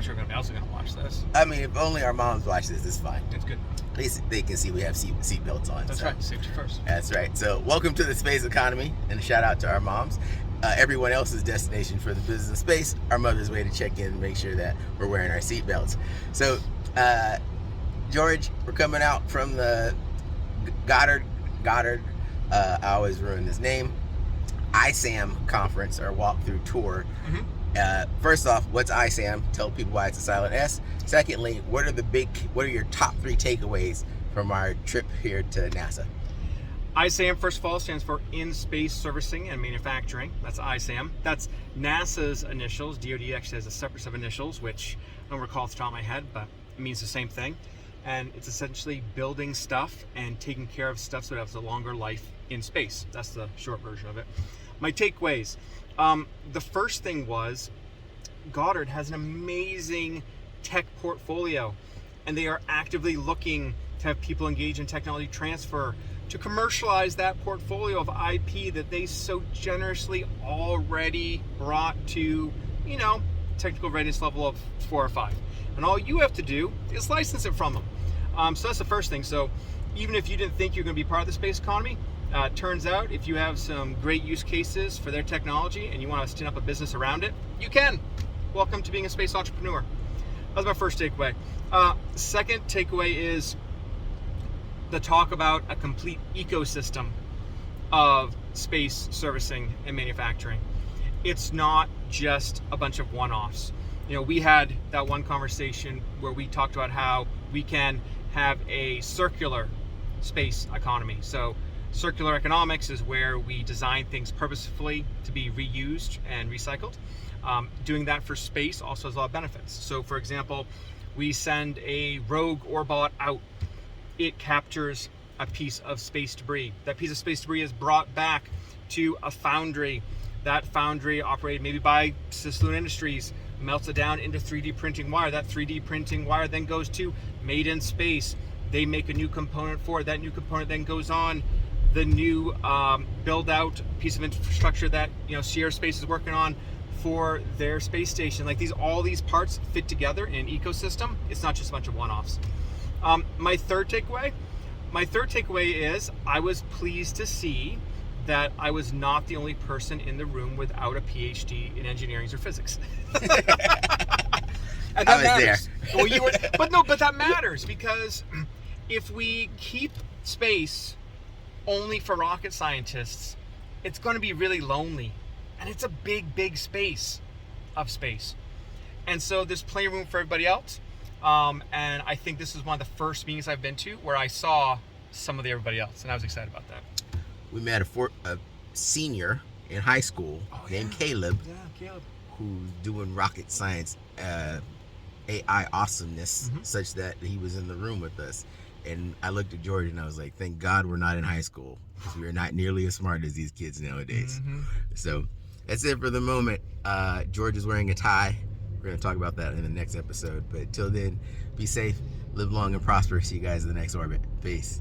not sure if anybody else is going to watch this. I mean, if only our moms watch this, it's fine. It's good. At least they can see we have seat belts on. That's right. Safety first. That's right. So welcome to the space economy, and a shout out to our moms. Everyone else's destination for the business of space, our mother's way to check in and make sure that we're wearing our seat belts. So, George, we're coming out from the Goddard, I always ruin his name, ISAM conference or walkthrough tour. First off, what's ISAM? Tell people why it's a silent S. Secondly, what are your top 3 takeaways from our trip here to NASA? ISAM, first of all, stands for In-Space Servicing and Manufacturing. That's ISAM. That's NASA's initials. DoD actually has a separate set of initials, which I don't recall off the top of my head, but it means the same thing. And it's essentially building stuff and taking care of stuff so it has a longer life in space. That's the short version of it. My takeaways. The first thing was Goddard has an amazing tech portfolio, and they are actively looking to have people engage in technology transfer to commercialize that portfolio of IP that they so generously already brought to, technical readiness level of 4 or 5. And all you have to do is license it from them. So that's the first thing. So even if you didn't think you're going to be part of the space economy, turns out if you have some great use cases for their technology and you want to stand up a business around it, you can. Welcome to being a space entrepreneur. That was my first takeaway. Second takeaway is the talk about a complete ecosystem of space servicing and manufacturing. It's not just a bunch of one-offs. We had that one conversation where we talked about how we can have a circular space economy. So circular economics is where we design things purposefully to be reused and recycled. Doing that for space also has a lot of benefits. So for example, we send a rogue orbot out. It captures a piece of space debris. That piece of space debris is brought back to a foundry. That foundry, operated maybe by Sisloon Industries, melts it down into 3D printing wire. That 3D printing wire then goes to Made in Space. They make a new component for it. That new component then goes on the new build out piece of infrastructure that Sierra Space is working on for their space station. Like all these parts fit together in an ecosystem. It's not just a bunch of one-offs. My third takeaway is I was pleased to see that I was not the only person in the room without a PhD in engineering or physics. And that matters. Well, but that matters, because if we keep space only for rocket scientists, it's going to be really lonely, and it's a big space of space. And so there's plenty of room for everybody else. And I think this is one of the first meetings I've been to where I saw some of everybody else, and I was excited about that. We met a senior in high school named Caleb, who's doing rocket science AI awesomeness, such that he was in the room with us. And I looked at George and I was like, thank God we're not in high school, because we are not nearly as smart as these kids nowadays. So that's it for the moment. George is wearing a tie. We're going to talk about that in the next episode. But till then, be safe, live long and prosper. See you guys in the next orbit. Peace.